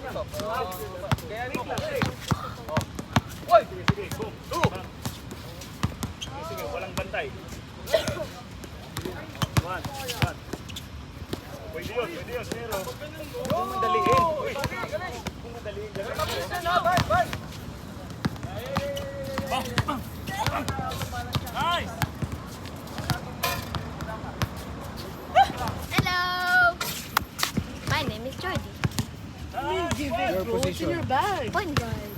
Oy! Sige, boom. Sige, walang bantay. One. Pwede yun, pero kung madaliin. Kung madaliin, nice! Hello! My name is Jordy. Your position. Your bag. Point guard.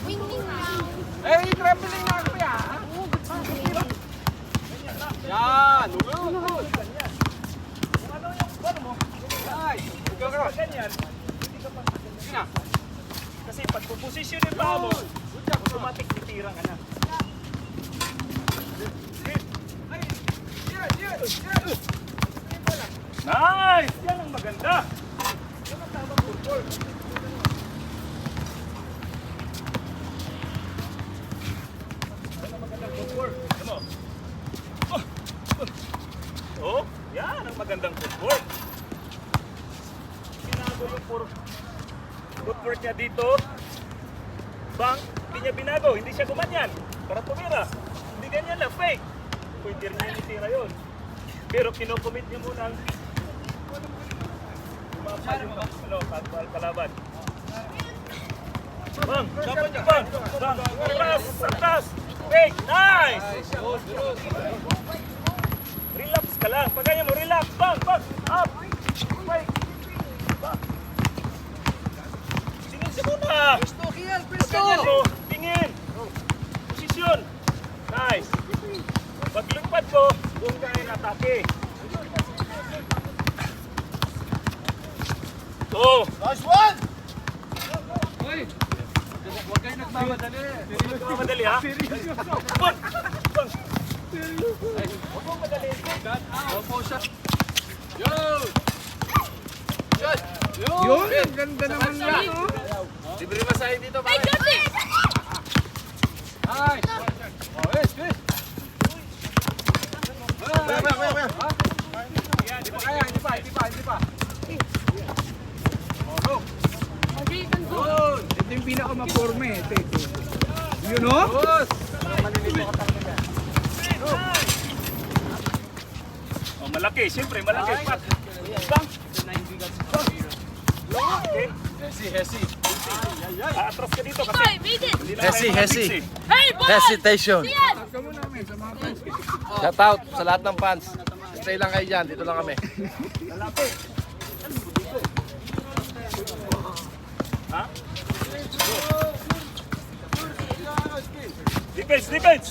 Wing wing round. Eh, traveling na ako ya. Yan. Kasi pag puposisyon yung paa mo, automatic titirang ka na. Nice! Yan ang maganda! Yan ang tamang footwork. Yan ang magandang footwork. Ano? Oh, yan ang magandang footwork. Binago yung footwork niya dito. Bang, hindi niya binago, hindi siya gumanyan para tumira. Hindi ganyan lang, fake. Pwede rin niya itira yun. Pero kinocommit niya munang umapal yung kalaban. Bang, dapat niya bang. Bang, atas, fake, nice! Relax ka lang, pag ganyan mo, relax, bang, up, fake, bang. Singin siya muna. Ganyan mo, tingin. Posisyon. Nice. Paglipad ko, buong kain atake. Oh. Nice one! Huwag kayo nagmamadali. Huwag nagmamadali ha. Bang! Bang! Huwag mong madali. Yun, ang ganda naman yan, oh. Libre masahe dito, Hey, Jordy! Nice! Oh, yes. Kuya. Hindi pa. Oh, go! Ito yung pinaka-maporme, ito. Yun, oh? Oh, malaki. Siyempre, malaki. Pat. Bang! Okay. Hesi. Atras ka dito kasi. Boy, read it! Hindi na tayo Hesi. mabilis eh. Hey, boy! Hesitation. Yan! Kamu namin sa mga fans. Shout out sa lahat ng fans. Stay lang kayo dyan. Dito lang kami. Lalapit. Ha? Defense!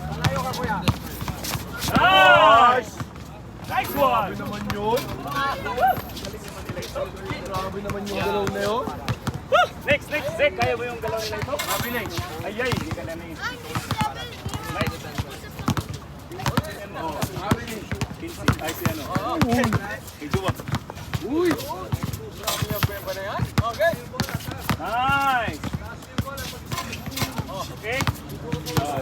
Malayo ka, kuya. Nice! Nice one! Naman yun. Grabe naman yung galaw na yun. Next! Zek, kaya mo yung galaw nila ito? Mabilis. Ay, hindi ka na na yun. Nice. Ay, si ano? Iduwa. Uy! Grabe yung bemba na yan. Okay. Nice! Okay.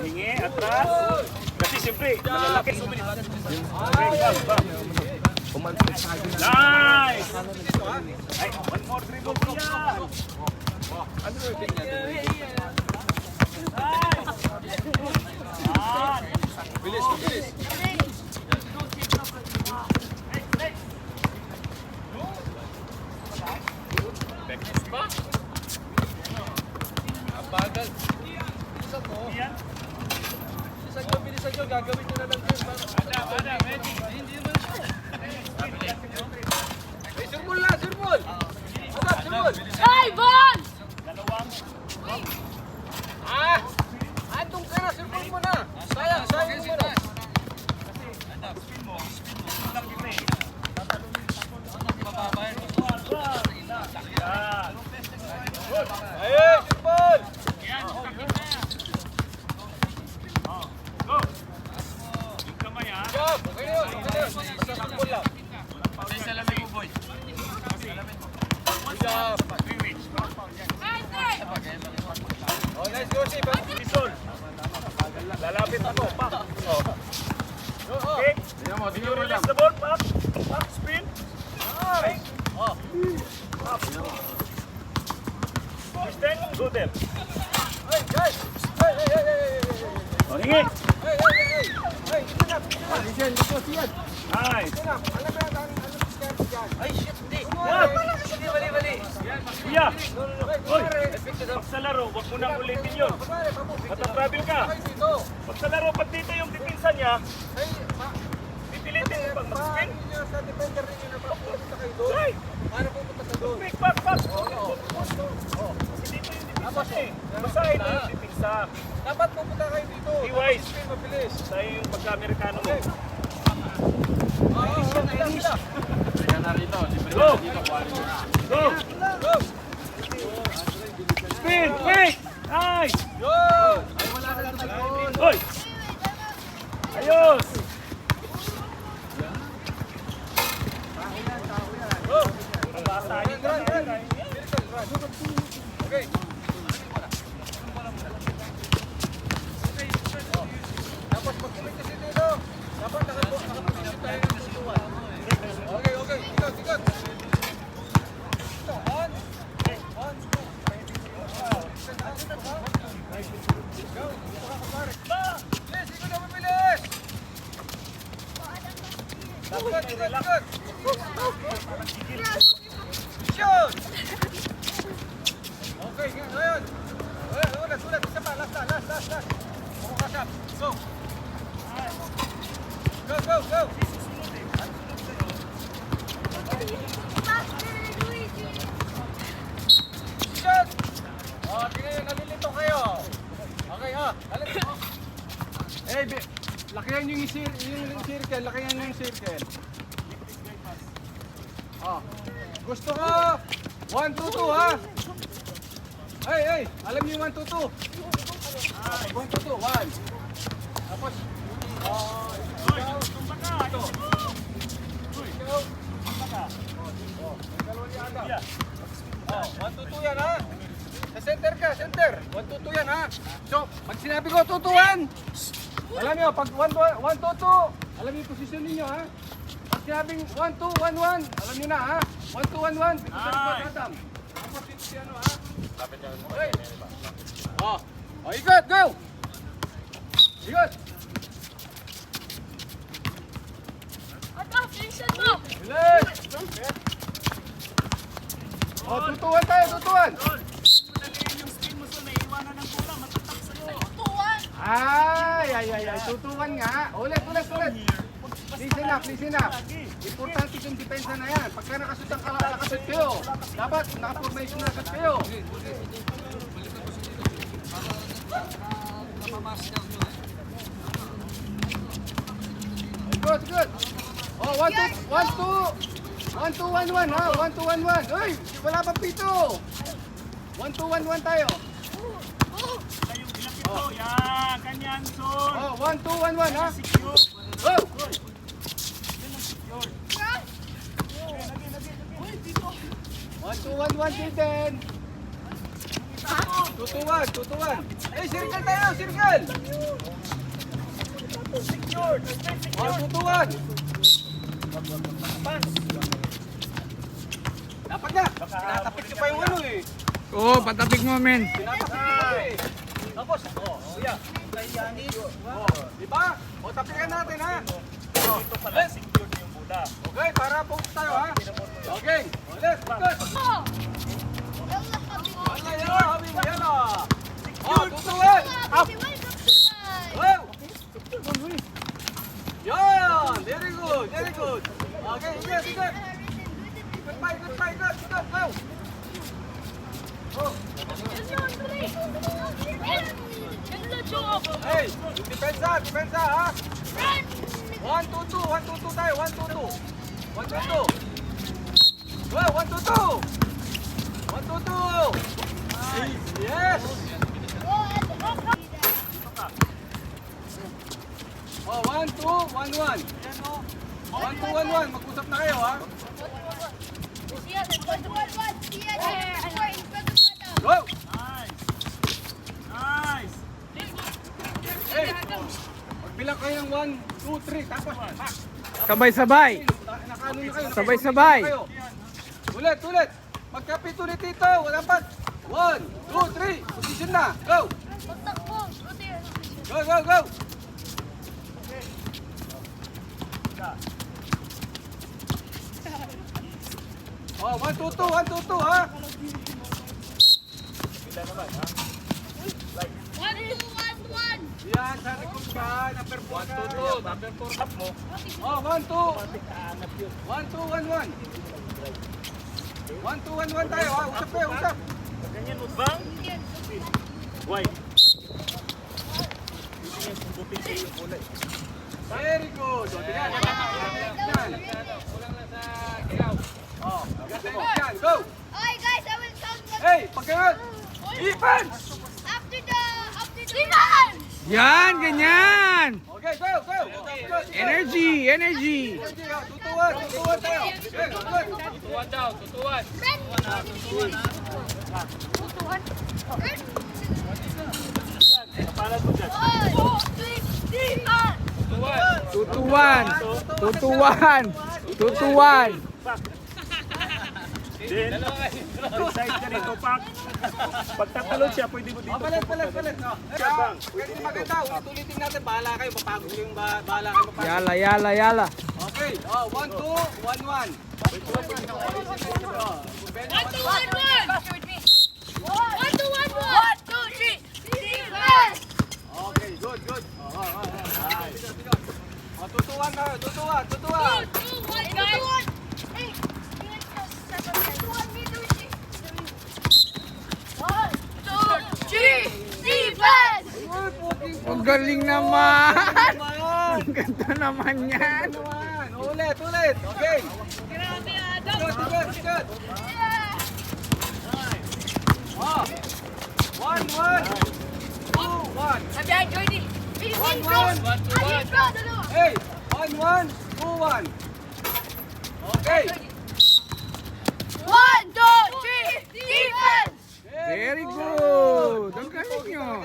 Hingi, atras. Kasi siyempre, malalaki. Okay, bang. Nice! Ay, one more dribble po yan. Ano yung big natin? Nice! Ah, Bilis. Ang bagal. Bilisan mo. yan. Bilisan nyo. Gagawin nyo na lang yun. Hindi mo Hey, surmol na. Surmol. Hey, Von! Dalawang. Andong ka na. Surmol mo na. Sayang mo na. Spin mo. Lang kita eh. Yan. Good. Ayun, surmol. Go. Yung kamay ha. Job. Okay na yun. Basta surmol lang. Salamin mo, boy. Good job. 3 weeks. Oh, nice, Joseph. Isol. Lalapit ako. mo, When tingnan you mo lang. release the ball, back, spin. Right. Up. This time, go there. Oh, hingi. Listen, ito siyan. Nice. Alam mo yan, ano discard dyan? Ay, shit, hindi. What? Hindi, mali. Kuya. Hoy, pag sa laro, huwag mo nang ulitin yun. Matatravel ka. Pag sa laro, pag dito yung dipinsa niya, pipilitin mo pang mag-spin. Sa defender ninyo na pupunta kayo doon. Right. Paano pupunta ka doon? Pick, back. Kasi dito yung dipinsa eh. Basahin mo yung dipinsa. Dapat pupunta kayo dito. Be wise. Spin mabilis. Tayo yung pagka-Amerikano mo. Kaya na rito, libre Go! na dito, kuhanin mo na. Go! Go! Spin! Quick! Nice! Ay, wala na tumagon. Hoy! Ayos! Run, run, run. Okay. Tapos pag kumita si Tito, dapat nakapusin tayo ng tutuan. Okay. Ikot. On. Bilis, ikot na mabilis. Ikot. Shoot! Okay, ngayon. Ulat. Isa pa, last. Pumukasap. Go. Go. Shoot! Tingnan nyo, nalilito kayo. Okay, nalilito. Lakihan yung circle, Gusto ko 1, 2, 2 ha. Alam niyo 1, 2, 2. 1, 2, 2, 1. Tapos Hoy! Tumba ka! Ito! Yeah. 1, 2, 2 yan ha. Sa center ka, center. 1, 2, 2 yan ha. So, pag sinabi ko 2, 2, 1. Alam niyo, pag 1, 2, 2. Alam niyo yung posisyon ninyo ha. Pag sinabing 1, 2, 1, 1. Alam niyo na ha. 1, 2, 1, 1. Dito sa likod, Adam. Tapos dito si ano ha. Okay. Ikot, go! Ikot! Bilis! Tutuan tayo, tutuan! Daliin yung spin mo so naiiwanan ng bola. Matatak sa'yo. Ay, tutuan nga. Ulit. Listen up. Importante yung depensa na yan. Pagka nakasut kayo, dapat naka-formation na kasut kayo. Good. 1, 2, 1, 1 ha. 1, 2, 1, 1. Uy, wala pa pito. 1, 2, 1, 1 tayo. Kayong ilang ito. Yan! Kanyan, son! 1, 2, 1, 1 ha. Secure! Go! 1, 2, 1, 1, Jaden. 2, 2, 1. Circle tayo, circle. Secure! 1, 2, 1. Dapat na. Tinatapik nyo pa yung ano eh. Oo, patapik mo, men. Tinatapik nyo pa eh. Tapos, yeah. Diba? Tapikan natin ha. Dito pala, secure yung bola. Okay, para focus tayo ha. Okay, let's go. Tutuan! Wow! Yan! Very good. Okay, ingat. Ikot. Go! Hey, depensa ha. 1, 2, 2 tayo. 1, 2, 2. 1, 2, 2. Wow, 1, 2, 2. 1, 2, 2. Yes. 1, 2, 1, 1. 1, 2, 1, 1. Mag-usap na kayo ha. Go! Nice! Hey, magbilang kayo ng 1, 2, 3. Tapos, Sabay-sabay. Nakaano na kayo? Sabay-sabay. Kayo. Ulit, ulit. Magkapit ulit dito. Wala pa. 1, 2, 3. Position na. Go. Go, go, go. Oh, 1, 2, 2, 1, 2, 2, ha? Pila naman, ha? Yan, sa likod ka. Number 4 ka. Number 4 up mo. Oh, 1, 2. Aanap yun. 1, 2, 1, 1. 1, 2, 1, 1 tayo, ha? Usap kayo, usap. Pag ganyan mo, bang? Wide. Hindi niya sumbutin kayo yung kulay. Very good. O, tingnan. Yan. Oh, ganda mo. Yan, go. Alright guys, I will count the Hey, pagkakas. Defense. after the defense. Yan, ganyan. Okay, go, go. Good. Energy, energy. Tutuwan, tutuwan tayo. Okay, good. Tutuan daw, tutuan. Kapalan mo dyan. Tutuan. Tutuan. Tutuan. Then, decide ka rito, Pak. Pag tatalon siya, pwede mo dito. Oh, palit, palit, palit. No. Pwede maganda. Ulit-ulitin natin. Bahala kayo. Mapagod yung bahala kayo. Mapagod. Yala, yala, yala. Okay. Oh, 1, 2, 1, 1. Okay, good, good. Oh, tutuwan na. Tutuwan, tutuwan. Ang galing naman. Naman. Ang ganda naman yan. Naman. Ulit, ulit. Okay. Good, good, good. Oh. 1, 1. 2, 1. Hey, 1, 1, 2, 1. Okay. Very good. Ang galing nyo.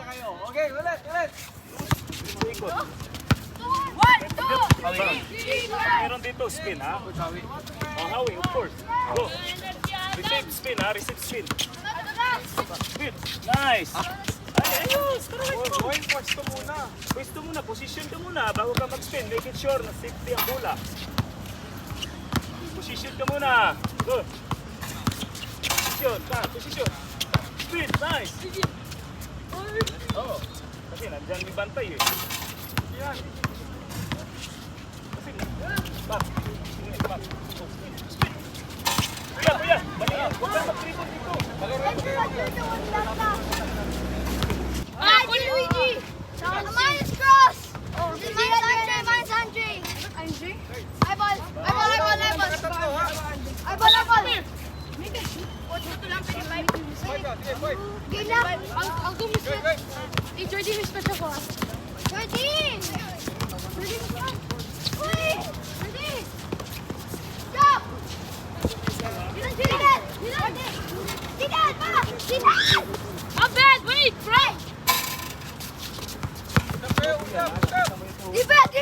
Okay, ulit, ulit. Meron dito, spin, ha? Oh, hawi, of course. Go. Receive spin, ha? Receive spin. Spin. Nice. Ay, ayos. Going pwesto muna. Pwesto muna, position ka muna bago ka mag-spin. Making sure na safety ang bola. Position ka muna. Good. Position, position. Spin, nice. Oh, kasi nandyan may bantay eh. Yan. Kasi, back. Back. Spin. Spin. Kuya, kuya. Balikan. Huwag kang mag-tripod dito. Minus cross. Minus Andre. I ball. Gila, ang gumisip. Si Jordan is special ko. Jordan! Uy! Jordan! Stop! Dinan! Abed, wait! Break! Defense!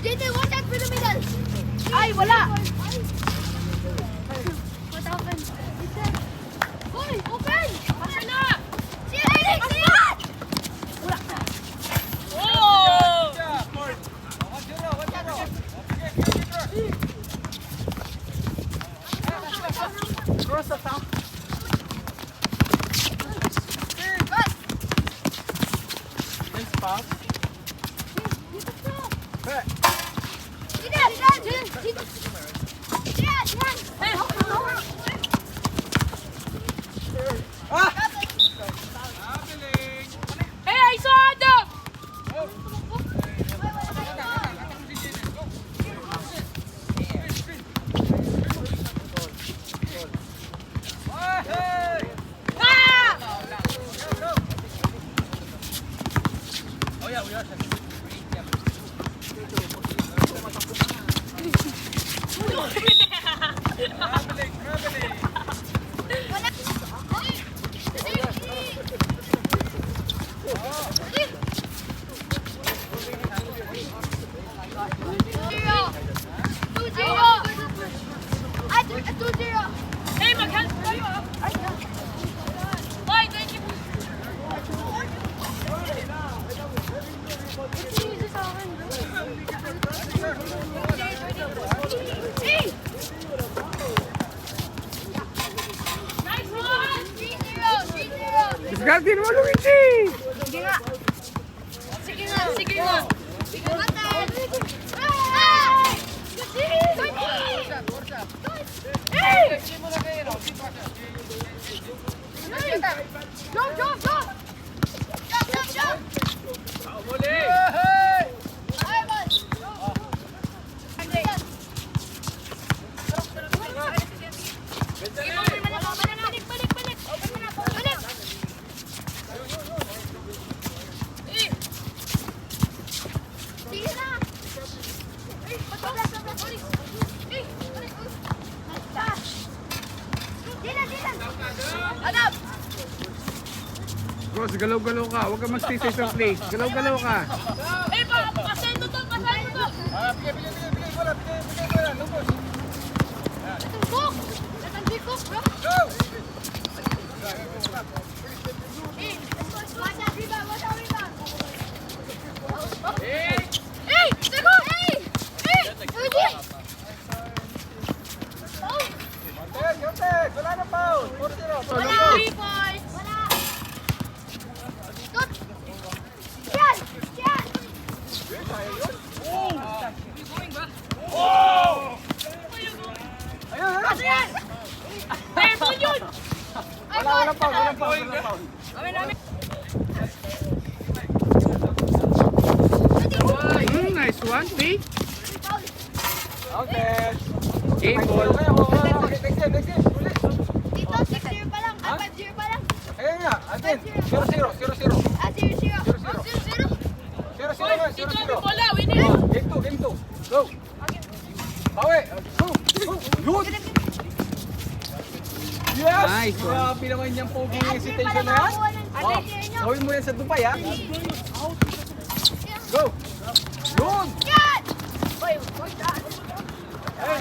Jordan, watch that for the middle! Ay, wala! What happened? Hoy, open! Pasa na! Si Eric! Wala na! Oh! Cross the top. Nice pass. Hey, I saw them! natin mo, Luigi! Sige nga. Sige nga, sige nga. Sige nga, Ted. Hey! Good Hey! Jump, jump, jump! Jump, jump, jump! Ay, ball! Balik, balik, balik! Balik! Sige na! Hanap! Cross, galaw-galaw ka. Huwag ka mag-stay sa isang place. Galaw-galaw ka. Eh, pasayin mo to! Pasayin mo to! Bigay bola, bigay bola. Lubos. Cook! Let's be cook, bro! Go! Hey! Watch out, rebound! Watch out, rebound! Hey! Tego! Hey! Hey! Rudy! Oh! Yotek! Wala na foul. 4-0. Wala! 3 points! Wala! Tut! Yan! Yan! Ayun, ayun. Ano yan? Hey, ball yun! Ay, Walang ball! foul, walang foul, walang foul. Nice one, Pete. Okay. Game ball. Next game, next game. Ulit. Dito, 6-0 pa lang. 5-0 pa lang. Ayun nga, again. 0-0, 0-0. 0-0. 0-0 nga, 0-0. Bola, winning! Game 2, game 2. Go. Bawi. Go. Go. Yun. Yes! Nice one. Grabe naman yung pogi hesitation na yan. Oh, gawin mo yan sa Dubai, ha? Go. Yun. Yan! Hey.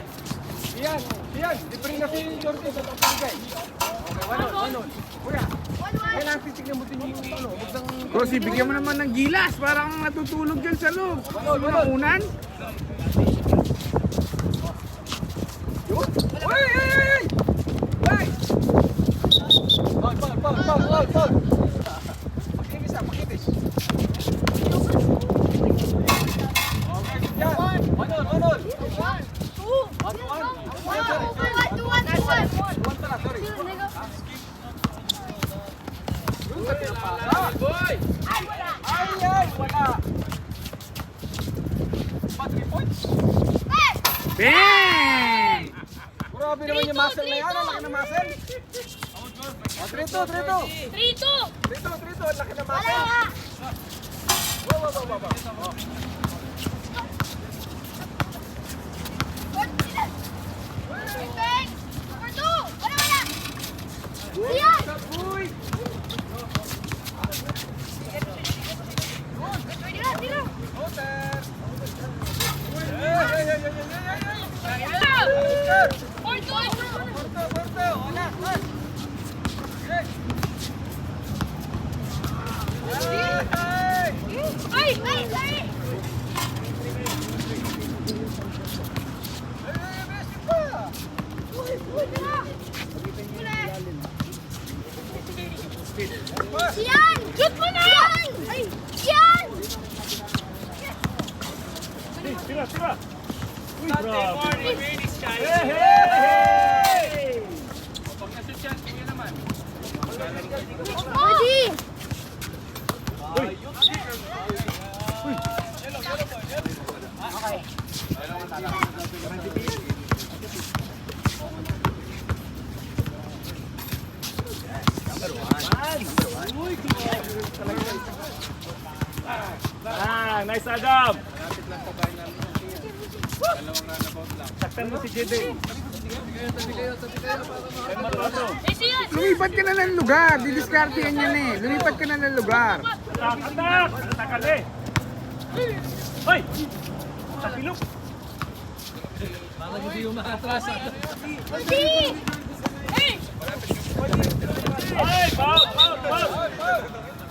Iyan, Iyan. Libre na si Jordan sa tapagay. Okay, wanon. Kuya, 1-1. kailangan titignan mo din yung ano. Huwag nang... Cross, ibigyan mo naman ng gilas. Parang natutulog dyan sa loob. Wanon. Unan. Yun. Hey, hey, hey! Hey! Foul. Pakibis na, pakibis. Okay, yan. Wanon. 1-1. One pala, sorry. Yun sa pinapasa. Ay, wala. Ay, wala. 3 points. Hey! Bang! Grabe naman yung muscle na yan. Ang laki ng muscle. 3-2. 3-2. Ang laki ng Wala muscle. nga. Wow. Perfect. Number 2. Wala. Yan! Uy! Tira. Outer! Hey! Porto. Porto! Wala! Okay! Hey! Ay, sorry. Messi pa! Yan! Shoot mo na! Ay! Yan! Tira. Uy, grabe. Hey! Ready! Nice Adam. Saktan mo si JD. Ay, Matoso. Lumipat ka na ng lugar. Didiskartehan yan eh. Lumipat ka na ng lugar. Atak! Atakal eh. Hoy! Tapilok. Ready! Hey! Ay, foul.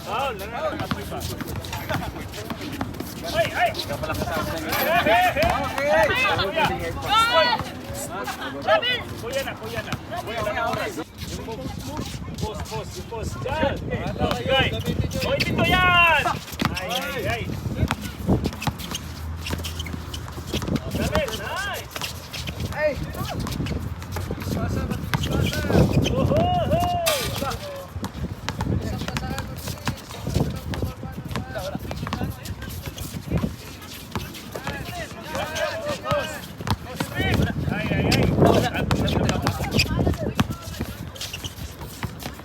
Foul, lang. Ay. Kuya na. Kuya na oras. Post. Dyan. Okay. Hoy, dito yan! Ay. Galit, nice! Ay! Bispasa. Oho! Ay.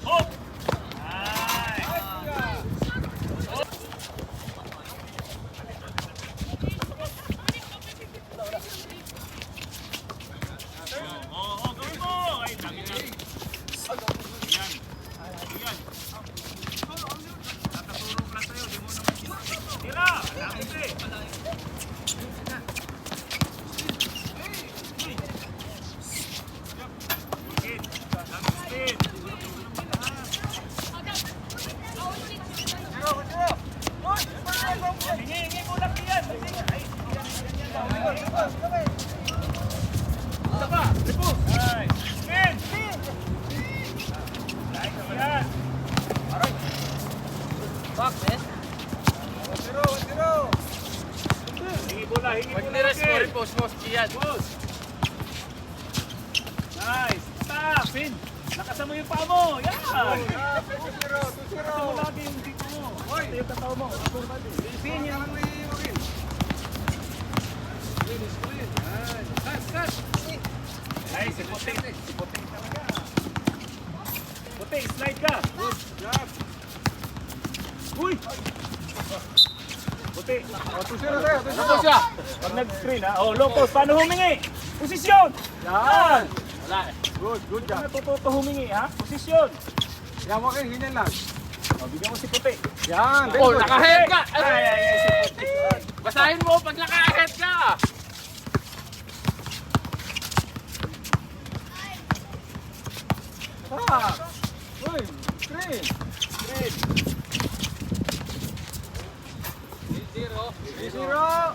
Hop! Ay! Gawin mo! Ay, dami na. Yan. Tatuturo ko lang sa'yo, di mo naman. Tira! Lapit eh! Speed. Speed. Hingi mo lang yan. Ay, isa pa. Repose. Ay. Speed. Ay, yan. Hingi bola. Laki. Post mo, Gian. Boss. Nice. Stop. Pin. Lakasan mo yung paa mo. Yan. Lakasan mo lagi yung dito mo. Ito yung tatawa mo. Pin, yan ang may iwagin. Ay, si Puting. Si Puting talaga. Puting, slide ka. Uy! Puting. Ano siya? Pag nag-screen ha. Oh, low post. Paano humingi? Posisyon. Yan. Wala eh. Good job. Natututo humingi ha. Posisyon. Yan mo kayo, ganyan lang. O, bigyan mo si Puting. Yan, very Oh, good. nakahead ka! Ay, si Puting. Basahin mo pag nakahead ka! Uy, screen. 3-0.